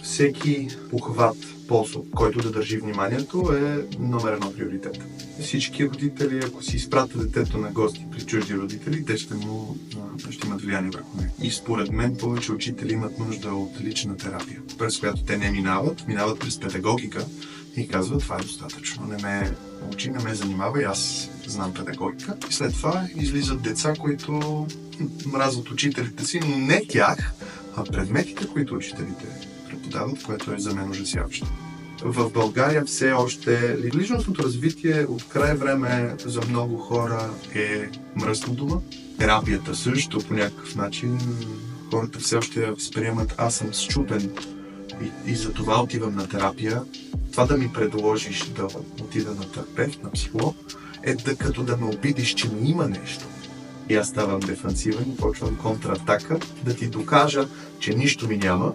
Всеки похват, способ, който да държи вниманието, е номер едно приоритет. Всички родители, ако си изпратят детето на гости при чужди родители, те ще имат влияние върху него. И според мен повече учители имат нужда от лична терапия, през която те не минават през педагогика и казват: това е достатъчно, не ме учи, не ме занимава и аз знам педагогика. И след това излизат деца, които мразят учителите си, но не тях, а предметите, които учителите преподават, което е за мен ужасяващо. В България все още личностното развитие от край време за много хора е мръсна дума. Терапията също по някакъв начин. Хората все още я възприемат: аз съм счупен и за това отивам на терапия. Това да ми предложиш да отида на терапевт, на психолог, е като да ме обидиш, че ми има нещо. И аз ставам дефансивен и почвам контратака да ти докажа, че нищо ми няма